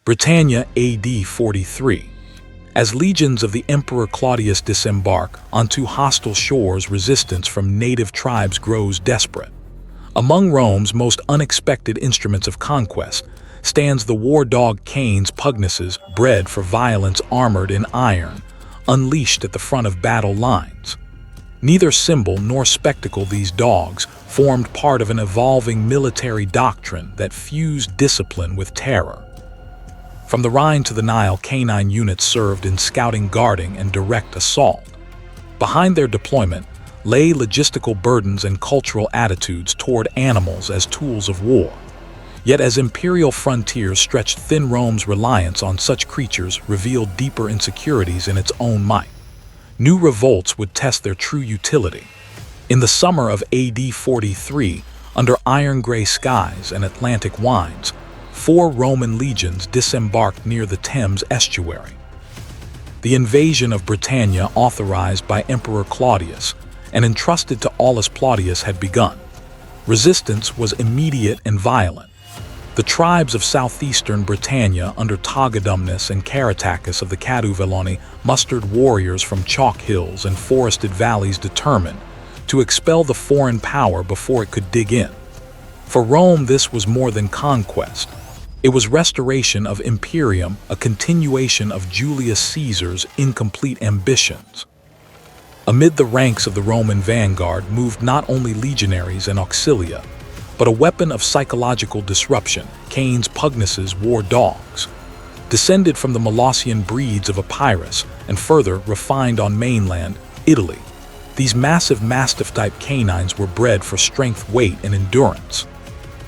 Britannia AD 43. As legions of the Emperor Claudius disembark onto hostile shores, resistance from native tribes grows desperate. Among Rome's most unexpected instruments of conquest stands the war dog canes, pugnaces, bred for violence, armored in iron, unleashed at the front of battle lines. Neither symbol nor spectacle, these dogs formed part of an evolving military doctrine that fused discipline with terror. From the Rhine to the Nile, canine units served in scouting, guarding, and direct assault. Behind their deployment lay logistical burdens and cultural attitudes toward animals as tools of war. Yet as imperial frontiers stretched thin, Rome's reliance on such creatures revealed deeper insecurities in its own might. New revolts would test their true utility. In the summer of AD 43, under iron-gray skies and Atlantic winds, 4 Roman legions disembarked near the Thames estuary. The invasion of Britannia, authorized by Emperor Claudius and entrusted to Aulus Plautius, had begun. Resistance was immediate and violent. The tribes of southeastern Britannia under Togodumnus and Caratacus of the Caduvelloni mustered warriors from chalk hills and forested valleys, determined to expel the foreign power before it could dig in. For Rome, this was more than conquest. It was restoration of imperium, a continuation of Julius Caesar's incomplete ambitions. Amid the ranks of the Roman vanguard moved not only legionaries and auxilia, but a weapon of psychological disruption, canes, pugnaces, war dogs. Descended from the Molossian breeds of Epirus and further refined on mainland Italy, these massive mastiff-type canines were bred for strength, weight, and endurance.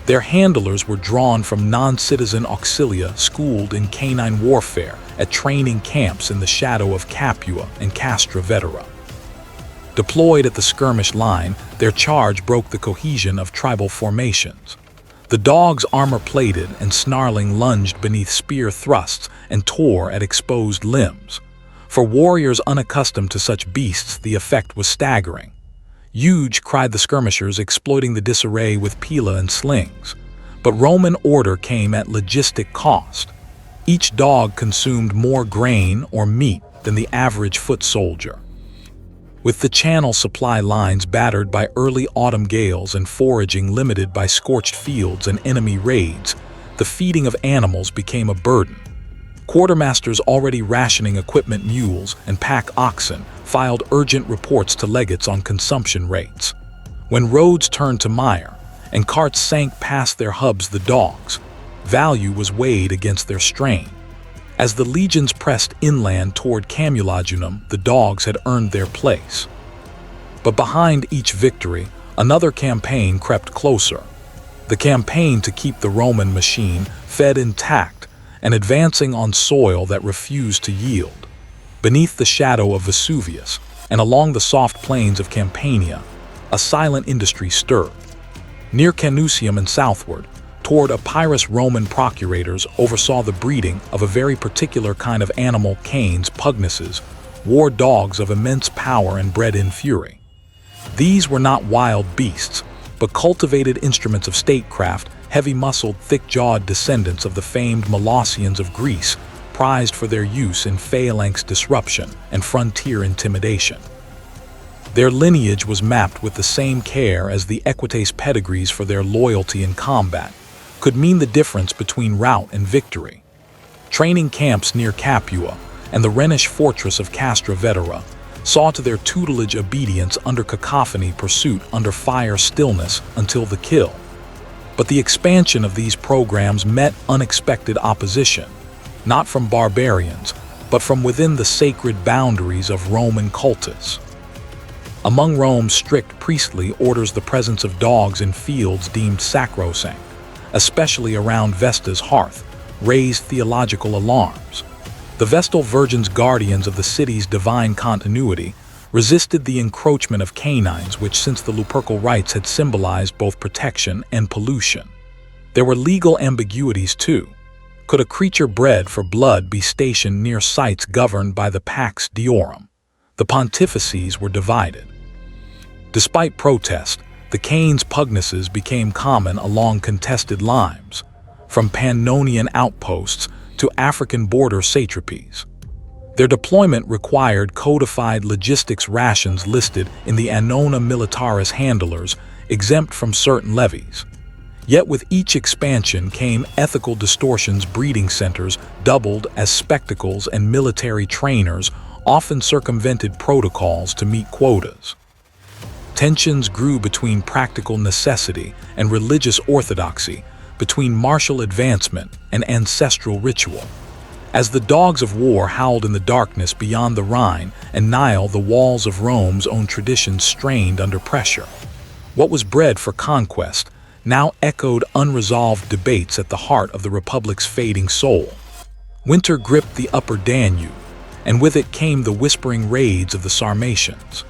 Their handlers were drawn from non-citizen auxilia schooled in canine warfare at training camps in the shadow of Capua and Castra Vetera. Deployed at the skirmish line, their charge broke the cohesion of tribal formations. The dogs, armor-plated and snarling, lunged beneath spear thrusts and tore at exposed limbs. For warriors unaccustomed to such beasts, the effect was staggering. "Huge!" cried the skirmishers, exploiting the disarray with pila and slings. But Roman order came at logistic cost. Each dog consumed more grain or meat than the average foot soldier. With the channel supply lines battered by early autumn gales and foraging limited by scorched fields and enemy raids, the feeding of animals became a burden. Quartermasters, already rationing equipment, mules, and pack oxen, filed urgent reports to legates on consumption rates. When roads turned to mire and carts sank past their hubs, the dogs' value was weighed against their strain. As the legions pressed inland toward Camulodunum, the dogs had earned their place. But behind each victory, another campaign crept closer. The campaign to keep the Roman machine fed intact and advancing on soil that refused to yield. Beneath the shadow of Vesuvius and along the soft plains of Campania, a silent industry stirred. Near Canusium and southward, toward Epirus, Roman procurators oversaw the breeding of a very particular kind of animal, canes, pugnaces, war dogs of immense power and bred in fury. These were not wild beasts, but cultivated instruments of statecraft, heavy-muscled, thick-jawed descendants of the famed Molossians of Greece, prized for their use in phalanx disruption and frontier intimidation. Their lineage was mapped with the same care as the equites pedigrees, for their loyalty in combat could mean the difference between rout and victory. Training camps near Capua and the Rhenish fortress of Castra Vetera saw to their tutelage obedience under cacophony, pursuit under fire, stillness until the kill. But the expansion of these programs met unexpected opposition, not from barbarians, but from within the sacred boundaries of Roman cultus. Among Rome's strict priestly orders, the presence of dogs in fields deemed sacrosanct, especially around Vesta's hearth, raised theological alarms. The Vestal virgins, guardians of the city's divine continuity, resisted the encroachment of canines, which since the Lupercal rites had symbolized both protection and pollution. There were legal ambiguities too. Could a creature bred for blood be stationed near sites governed by the Pax Deorum? The pontifices were divided. Despite protest, the canes, pugnaces became common along contested lines. From Pannonian outposts to African border satrapies. Their deployment required codified logistics rations listed in the Annona Militaris handlers, exempt from certain levies. Yet with each expansion came ethical distortions. Breeding centers doubled as spectacles, and military trainers often circumvented protocols to meet quotas. Tensions grew between practical necessity and religious orthodoxy, between martial advancement and ancestral ritual. As the dogs of war howled in the darkness beyond the Rhine and Nile, the walls of Rome's own traditions strained under pressure. What was bred for conquest now echoed unresolved debates at the heart of the Republic's fading soul. Winter gripped the upper Danube, and with it came the whispering raids of the Sarmatians.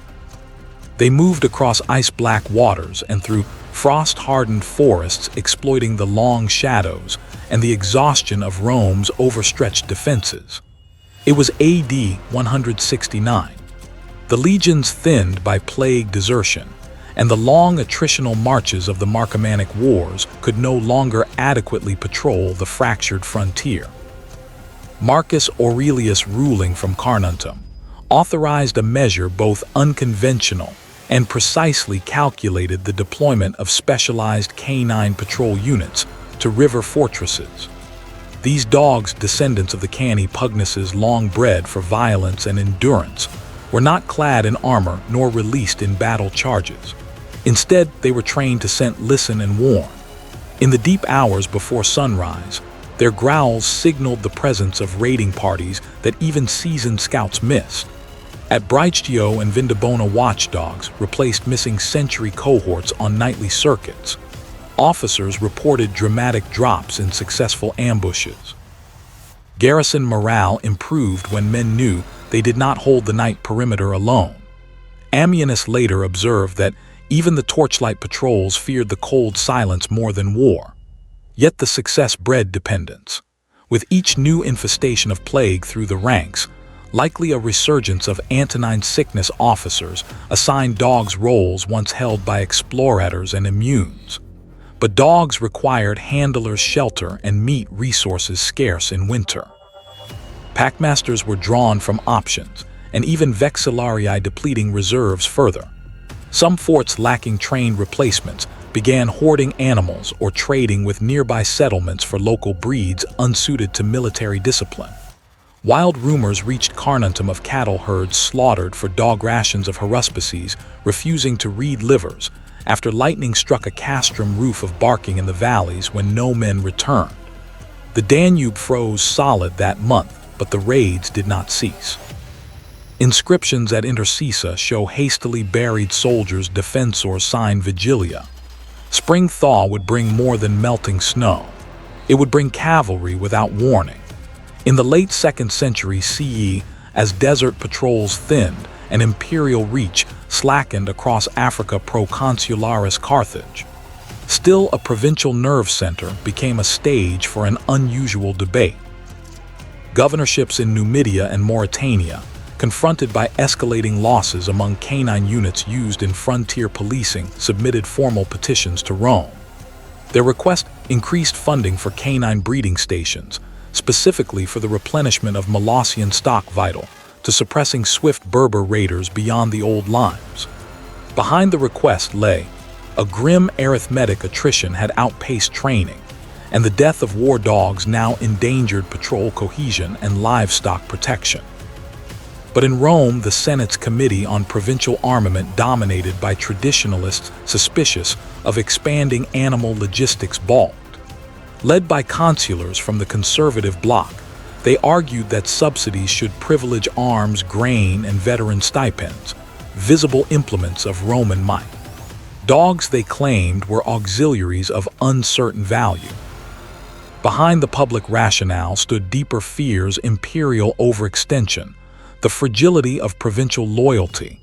They moved across ice-black waters and through frost-hardened forests, exploiting the long shadows and the exhaustion of Rome's overstretched defenses. It was AD 169. The legions thinned by plague desertion, and the long attritional marches of the Marcomannic Wars could no longer adequately patrol the fractured frontier. Marcus Aurelius, ruling from Carnuntum, authorized a measure both unconventional and precisely calculated: the deployment of specialized canine patrol units to river fortresses. These dogs, descendants of the canine pugnaces long bred for violence and endurance, were not clad in armor nor released in battle charges. Instead, they were trained to scent, listen, and warn. In the deep hours before sunrise, their growls signaled the presence of raiding parties that even seasoned scouts missed. At Britannia and Vindobona, watchdogs replaced missing century cohorts on nightly circuits. Officers reported dramatic drops in successful ambushes. Garrison morale improved when men knew they did not hold the night perimeter alone. Ammianus later observed that even the torchlight patrols feared the cold silence more than war. Yet the success bred dependence. With each new infestation of plague through the ranks, likely a resurgence of Antonine sickness, officers assigned dogs roles once held by explorators and immunes. But dogs required handlers, shelter, and meat resources scarce in winter. Packmasters were drawn from options, and even vexillarii depleting reserves further. Some forts lacking trained replacements began hoarding animals or trading with nearby settlements for local breeds unsuited to military discipline. Wild rumors reached Carnuntum of cattle herds slaughtered for dog rations, of haruspices refusing to read livers after lightning struck a castrum roof, of barking in the valleys when no men returned. The Danube froze solid that month, but the raids did not cease. Inscriptions at Intercissa show hastily buried soldiers, defensors sign Vigilia. Spring thaw would bring more than melting snow. It would bring cavalry without warning. In the late 2nd century CE, as desert patrols thinned and imperial reach slackened across Africa, Proconsularis Carthage, still a provincial nerve center, became a stage for an unusual debate. Governorships in Numidia and Mauritania, confronted by escalating losses among canine units used in frontier policing, submitted formal petitions to Rome. Their request increased funding for canine breeding stations, specifically for the replenishment of Molossian stock, vital to suppressing swift Berber raiders beyond the old limes. Behind the request lay a grim arithmetic: attrition had outpaced training, and the death of war dogs now endangered patrol cohesion and livestock protection. But in Rome, the Senate's Committee on Provincial Armament, dominated by traditionalists suspicious of expanding animal logistics, balked. Led by consulars from the conservative bloc, they argued that subsidies should privilege arms, grain, and veteran stipends, visible implements of Roman might. Dogs, they claimed, were auxiliaries of uncertain value. Behind the public rationale stood deeper fears: imperial overextension, the fragility of provincial loyalty,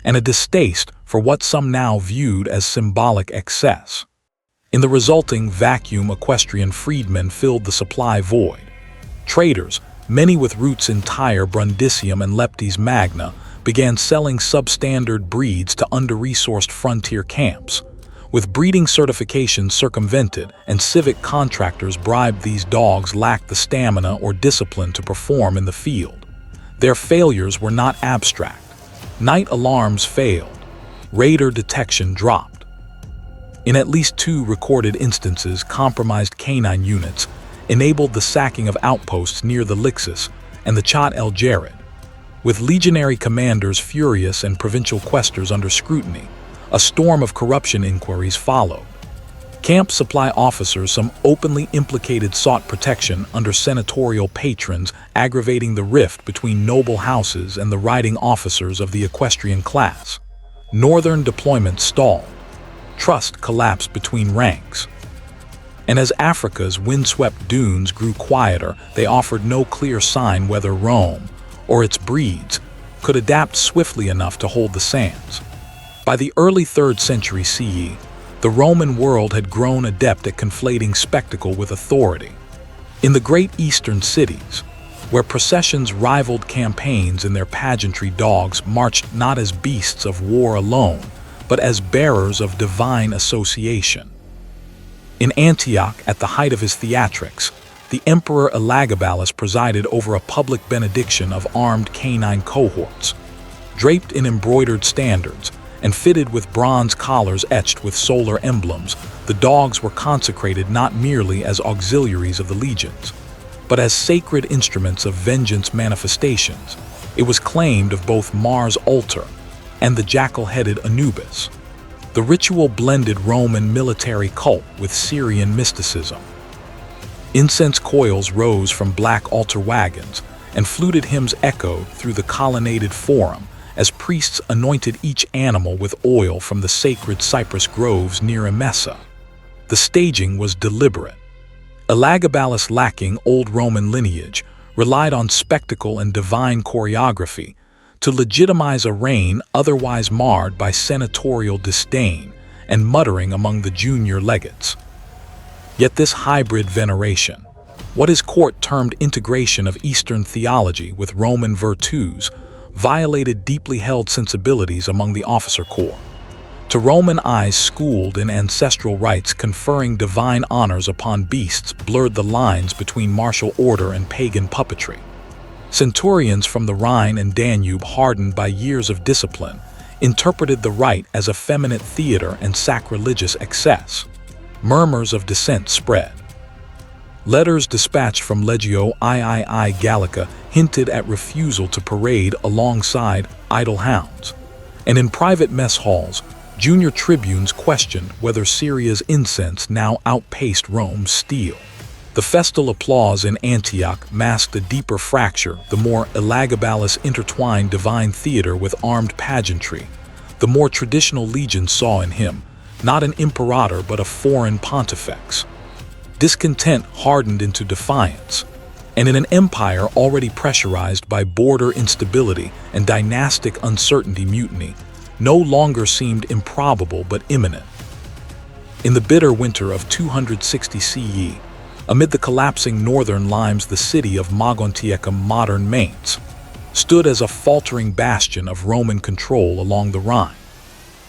and a distaste for what some now viewed as symbolic excess. In the resulting vacuum, equestrian freedmen filled the supply void. Traders, many with roots in Tyre, Brundisium, and Leptis Magna, began selling substandard breeds to under-resourced frontier camps, With breeding certifications circumvented and civic contractors bribed, these dogs lacked the stamina or discipline to perform in the field. Their failures were not abstract. Night alarms failed. Radar detection dropped. In at least 2 recorded instances, compromised canine units enabled the sacking of outposts near the Lixus and the Chat el Jared. With legionary commanders furious and provincial questors under scrutiny, a storm of corruption inquiries followed. Camp supply officers, some openly implicated, sought protection under senatorial patrons, aggravating the rift between noble houses and the riding officers of the equestrian class. Northern deployment stalled. Trust collapsed between ranks. And as Africa's windswept dunes grew quieter, they offered no clear sign whether Rome, or its breeds, could adapt swiftly enough to hold the sands. By the early 3rd century CE, the Roman world had grown adept at conflating spectacle with authority. In the great eastern cities, where processions rivaled campaigns in their pageantry, dogs marched not as beasts of war alone, but as bearers of divine association. In Antioch, at the height of his theatrics, the Emperor Elagabalus presided over a public benediction of armed canine cohorts. Draped in embroidered standards and fitted with bronze collars etched with solar emblems, the dogs were consecrated not merely as auxiliaries of the legions, but as sacred instruments of vengeance manifestations. It was claimed of both Mars' altar and the jackal-headed Anubis. The ritual blended Roman military cult with Syrian mysticism. Incense coils rose from black altar wagons, and fluted hymns echoed through the colonnaded forum as priests anointed each animal with oil from the sacred cypress groves near Emesa. The staging was deliberate. Elagabalus, lacking old Roman lineage, relied on spectacle and divine choreography to legitimize a reign otherwise marred by senatorial disdain and muttering among the junior legates. Yet this hybrid veneration, what his court termed integration of Eastern theology with Roman virtues, violated deeply held sensibilities among the officer corps. To Roman eyes schooled in ancestral rites, conferring divine honors upon beasts blurred the lines between martial order and pagan puppetry. Centurions from the Rhine and Danube, hardened by years of discipline, interpreted the rite as effeminate theater and sacrilegious excess. Murmurs of dissent spread. Letters dispatched from Legio III Gallica hinted at refusal to parade alongside idle hounds. And in private mess halls, junior tribunes questioned whether Syria's incense now outpaced Rome's steel. The festal applause in Antioch masked a deeper fracture. The more Elagabalus intertwined divine theater with armed pageantry, the more traditional legions saw in him not an imperator but a foreign pontifex. Discontent hardened into defiance, and in an empire already pressurized by border instability and dynastic uncertainty, mutiny no longer seemed improbable but imminent. In the bitter winter of 260 CE, amid the collapsing northern limes, the city of Mogontiacum, modern Mainz, stood as a faltering bastion of Roman control along the Rhine.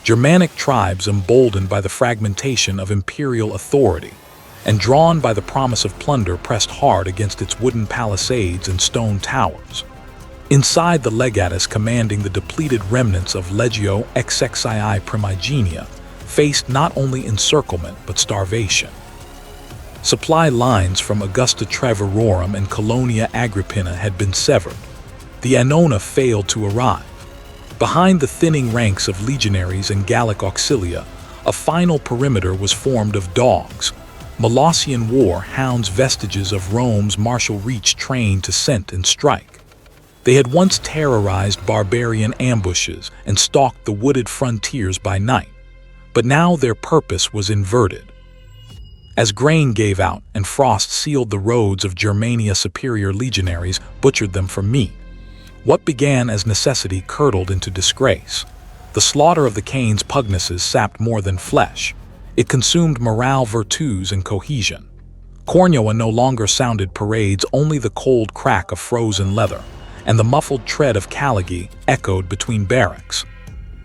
Germanic tribes, emboldened by the fragmentation of imperial authority and drawn by the promise of plunder, pressed hard against its wooden palisades and stone towers. Inside, the legatus, commanding the depleted remnants of Legio XXII Primigenia, faced not only encirclement but starvation. Supply lines from Augusta Treverorum and Colonia Agrippina had been severed. The Annona failed to arrive. Behind the thinning ranks of legionaries and Gallic auxilia, a final perimeter was formed of dogs. Molossian war hounds, vestiges of Rome's martial reach, trained to scent and strike. They had once terrorized barbarian ambushes and stalked the wooded frontiers by night, but now their purpose was inverted. As grain gave out and frost sealed the roads of Germania, superior legionaries butchered them for meat. What began as necessity curdled into disgrace. The slaughter of the canes pugnaces sapped more than flesh. It consumed morale, virtues, and cohesion. Cornua no longer sounded parades, only the cold crack of frozen leather, and the muffled tread of Caligae echoed between barracks.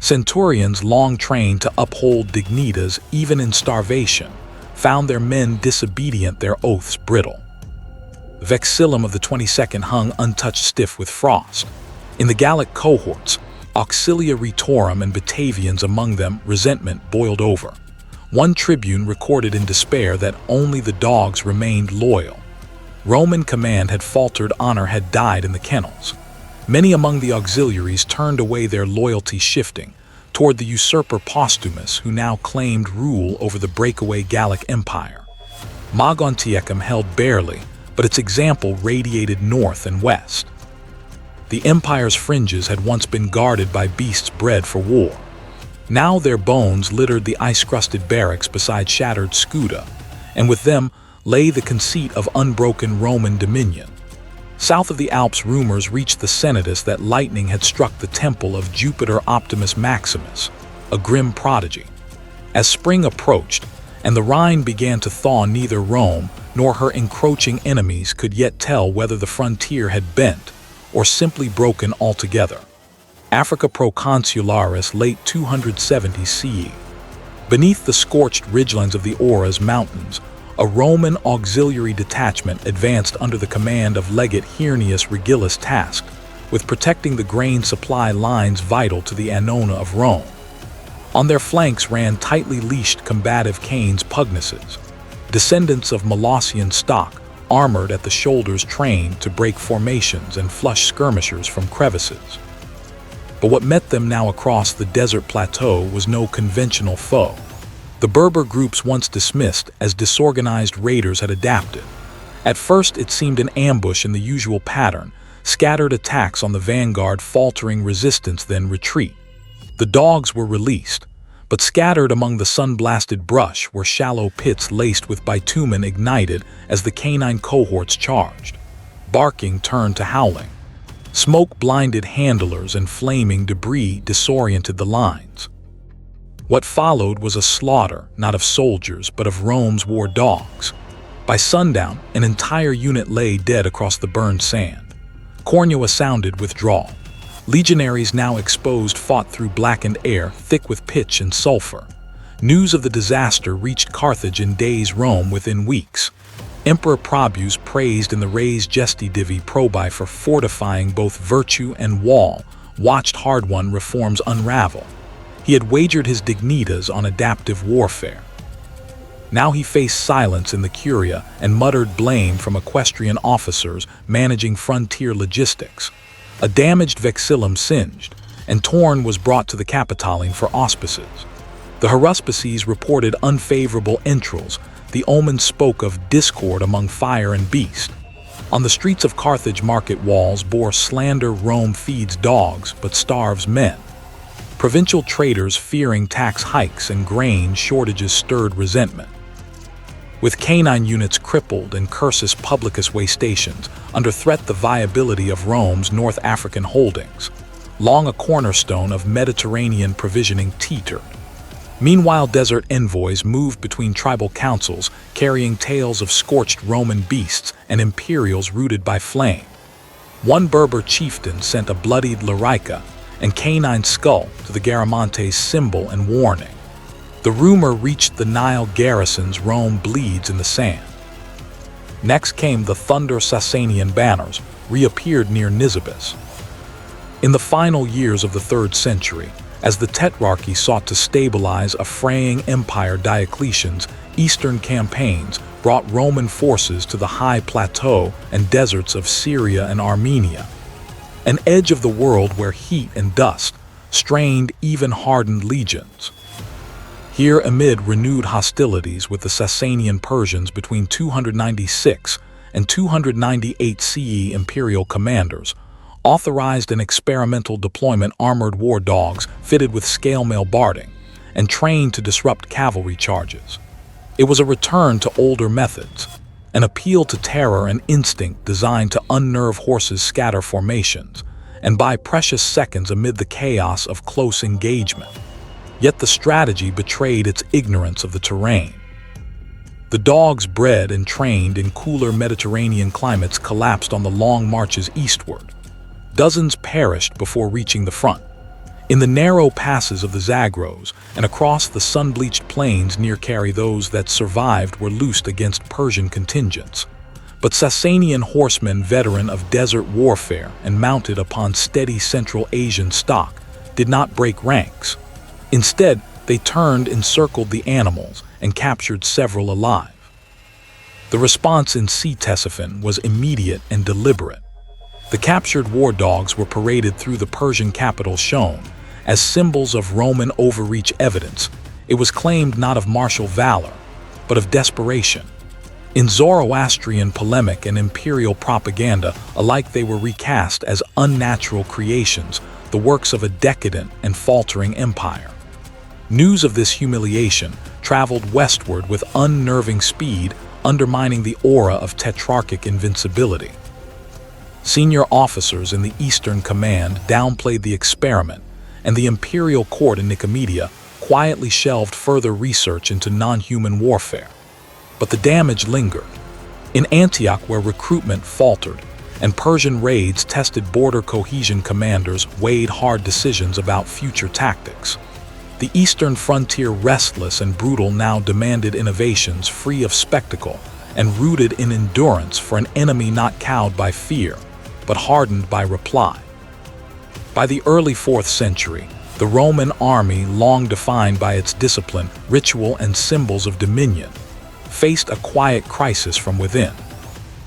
Centurions, long trained to uphold dignitas even in starvation, found their men disobedient, their oaths brittle. The vexillum of the 22nd hung untouched, stiff with frost. In the Gallic cohorts, auxilia retorum and Batavians among them, resentment boiled over. One tribune recorded in despair that only the dogs remained loyal. Roman command had faltered, honor had died in the kennels. Many among the auxiliaries turned away, their loyalty shifting toward the usurper Postumus, who now claimed rule over the breakaway Gallic Empire. Mogontiacum held barely, but its example radiated north and west. The empire's fringes had once been guarded by beasts bred for war. Now their bones littered the ice-crusted barracks beside shattered scuda, and with them lay the conceit of unbroken Roman dominion. South of the Alps, rumors reached the Senatus that lightning had struck the temple of Jupiter Optimus Maximus, a grim prodigy. As spring approached, and the Rhine began to thaw, neither Rome nor her encroaching enemies could yet tell whether the frontier had bent or simply broken altogether. Africa Proconsularis, late 270 CE. Beneath the scorched ridgelands of the Auras Mountains, a Roman auxiliary detachment advanced under the command of legate Hirnius Regillus, tasked with protecting the grain supply lines vital to the Annona of Rome. On their flanks ran tightly leashed combative canes, pugnaces, descendants of Molossian stock, armored at the shoulders, trained to break formations and flush skirmishers from crevices. But what met them now across the desert plateau was no conventional foe. The Berber groups, once dismissed as disorganized raiders, had adapted. At first it seemed an ambush in the usual pattern, scattered attacks on the vanguard, faltering resistance, then retreat. The dogs were released, but scattered among the sun-blasted brush were shallow pits laced with bitumen ignited as the canine cohorts charged. Barking turned to howling. Smoke-blinded handlers and flaming debris disoriented the lines. What followed was a slaughter, not of soldiers, but of Rome's war dogs. By sundown, an entire unit lay dead across the burned sand. Cornua sounded withdrawal. Legionaries, now exposed, fought through blackened air, thick with pitch and sulfur. News of the disaster reached Carthage in days, Rome within weeks. Emperor Probus, praised in the Res Gesti Divi Probi for fortifying both virtue and wall, watched hard-won reforms unravel. He had wagered his dignitas on adaptive warfare. Now he faced silence in the Curia and muttered blame from equestrian officers managing frontier logistics. A damaged vexillum singed, and Torn was brought to the Capitoline for auspices. The haruspices reported unfavorable entrails. The omens spoke of discord among fire and beast. On the streets of Carthage, market walls bore slander: Rome feeds dogs but starves men. Provincial traders, fearing tax hikes and grain shortages, stirred resentment. With canine units crippled and cursus publicus way stations, under threat the viability of Rome's North African holdings, long a cornerstone of Mediterranean provisioning, teetered. Meanwhile, desert envoys moved between tribal councils, carrying tales of scorched Roman beasts and imperials rooted by flame. One Berber chieftain sent a bloodied larica and canine skull to the Garamantes, symbol and warning. The rumor reached the Nile garrisons: Rome bleeds in the sand. Next came the thunder. Sasanian banners reappeared near Nisibis. In the final years of the 3rd century, as the Tetrarchy sought to stabilize a fraying empire, Diocletian's eastern campaigns brought Roman forces to the high plateau and deserts of Syria and Armenia, an edge of the world where heat and dust strained even hardened legions. Here, amid renewed hostilities with the Sasanian Persians between 296 and 298 CE, imperial commanders authorized an experimental deployment: armored war dogs fitted with scale mail barding and trained to disrupt cavalry charges. It was a return to older methods, an appeal to terror and instinct designed to unnerve horses, scatter formations, and buy precious seconds amid the chaos of close engagement. Yet the strategy betrayed its ignorance of the terrain. The dogs, bred and trained in cooler Mediterranean climates, collapsed on the long marches eastward. Dozens perished before reaching the front. In the narrow passes of the Zagros and across the sun-bleached plains near Carry, those that survived were loosed against Persian contingents. But Sasanian horsemen, veteran of desert warfare and mounted upon steady Central Asian stock, did not break ranks. Instead, they turned, encircled the animals, and captured several alive. The response in Ctesiphon was immediate and deliberate. The captured war dogs were paraded through the Persian capital, shown as symbols of Roman overreach evidence. It was claimed not of martial valor, but of desperation. In Zoroastrian polemic and imperial propaganda, alike they were recast as unnatural creations, the works of a decadent and faltering empire. News of this humiliation traveled westward with unnerving speed, undermining the aura of tetrarchic invincibility. Senior officers in the Eastern Command downplayed the experiment, and the imperial court in Nicomedia quietly shelved further research into non-human warfare. But the damage lingered. In Antioch, where recruitment faltered, and Persian raids tested border cohesion, commanders weighed hard decisions about future tactics. The eastern frontier, restless and brutal, now demanded innovations free of spectacle and rooted in endurance for an enemy not cowed by fear, but hardened by reply. By the early 4th century, the Roman army, long defined by its discipline, ritual, and symbols of dominion, faced a quiet crisis from within.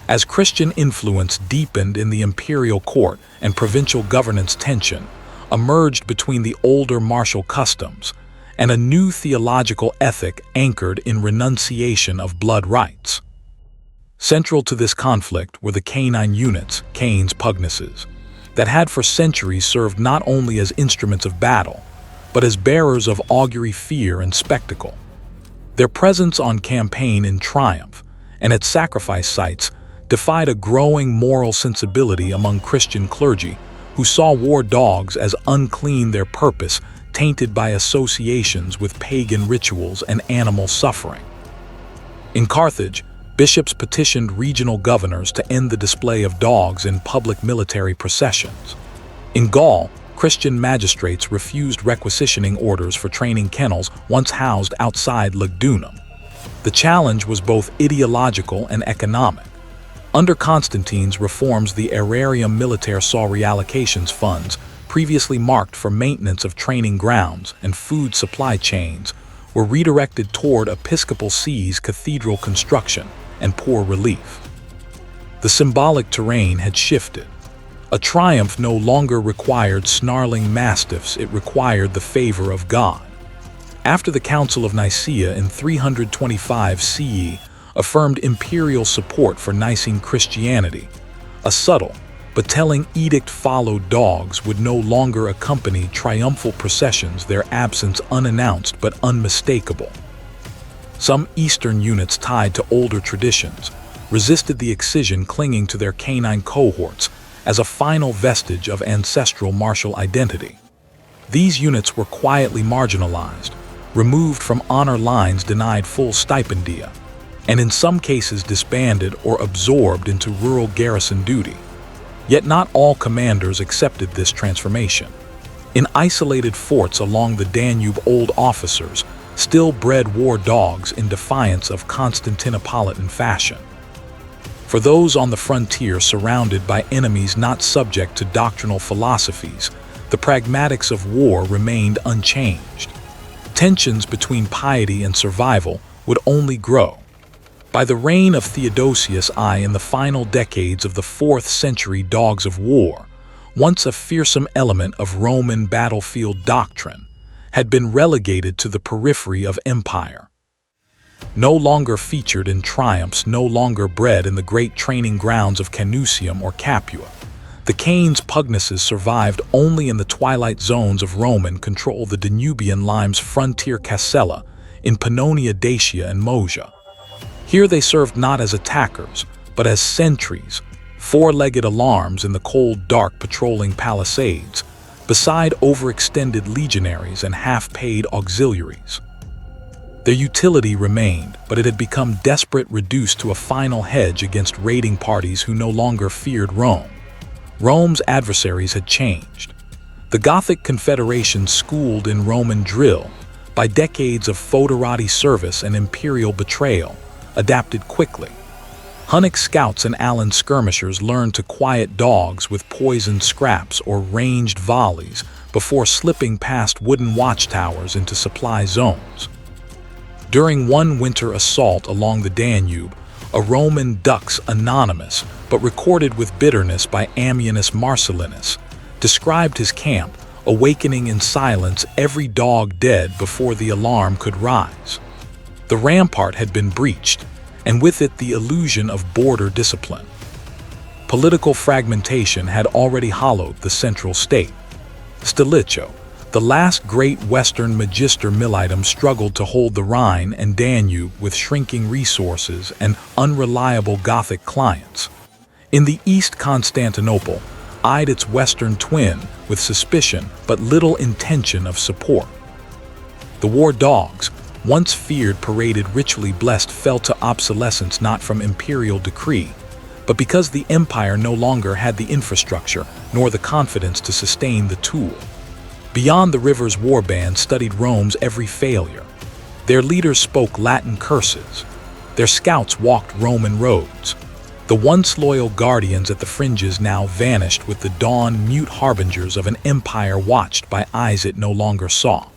As Christian influence deepened in the imperial court and provincial governance, tension emerged between the older martial customs and a new theological ethic anchored in renunciation of blood rights. Central to this conflict were the canine units, canes, pugnaces, that had for centuries served not only as instruments of battle, but as bearers of augury, fear, and spectacle. Their presence on campaign, in triumph, and at sacrifice sites defied a growing moral sensibility among Christian clergy who saw war dogs as unclean, their purpose tainted by associations with pagan rituals and animal suffering. In Carthage, bishops petitioned regional governors to end the display of dogs in public military processions. In Gaul, Christian magistrates refused requisitioning orders for training kennels once housed outside Lugdunum. The challenge was both ideological and economic. Under Constantine's reforms, the aerarium militare saw reallocations funds, previously marked for maintenance of training grounds and food supply chains, were redirected toward episcopal sees, cathedral construction, and poor relief. The symbolic terrain had shifted. A triumph no longer required snarling mastiffs, it required the favor of God. After the Council of Nicaea in 325 CE affirmed imperial support for Nicene Christianity, a subtle but telling edict followed. Dogs would no longer accompany triumphal processions, their absence unannounced but unmistakable. Some Eastern units tied to older traditions resisted the excision, clinging to their canine cohorts as a final vestige of ancestral martial identity. These units were quietly marginalized, removed from honor lines, denied full stipendia, and in some cases disbanded or absorbed into rural garrison duty. Yet not all commanders accepted this transformation. In isolated forts along the Danube, old officers still bred war dogs in defiance of Constantinopolitan fashion. For those on the frontier, surrounded by enemies not subject to doctrinal philosophies, the pragmatics of war remained unchanged. Tensions between piety and survival would only grow. By the reign of Theodosius I, in the final decades of the 4th century, dogs of war, once a fearsome element of Roman battlefield doctrine, had been relegated to the periphery of empire. No longer featured in triumphs, no longer bred in the great training grounds of Canusium or Capua, the canes, pugnaces survived only in the twilight zones of Roman control, the Danubian limes, frontier Casella, in Pannonia, Dacia, and Moesia. Here they served not as attackers, but as sentries, four-legged alarms in the cold dark, patrolling palisades, beside overextended legionaries and half-paid auxiliaries. Their utility remained, but it had become desperate, reduced to a final hedge against raiding parties who no longer feared Rome. Rome's adversaries had changed. The Gothic Confederation, schooled in Roman drill, by decades of foederati service and imperial betrayal, adapted quickly. Hunnic scouts and Allan skirmishers learned to quiet dogs with poisoned scraps or ranged volleys before slipping past wooden watchtowers into supply zones. During one winter assault along the Danube, a Roman dux anonymous but recorded with bitterness by Ammianus Marcellinus described his camp, awakening in silence every dog dead before the alarm could rise. The rampart had been breached, and with it the illusion of border discipline. Political fragmentation had already hollowed the central state. Stilicho, the last great Western magister militum, struggled to hold the Rhine and Danube with shrinking resources and unreliable Gothic clients. In the East, Constantinople eyed its western twin with suspicion but little intention of support. The war dogs, once feared, paraded ritually blessed, fell to obsolescence not from imperial decree, but because the empire no longer had the infrastructure nor the confidence to sustain the tool. Beyond the rivers, warbands studied Rome's every failure. Their leaders spoke Latin curses. Their scouts walked Roman roads. The once loyal guardians at the fringes now vanished with the dawn, mute harbingers of an empire watched by eyes it no longer saw.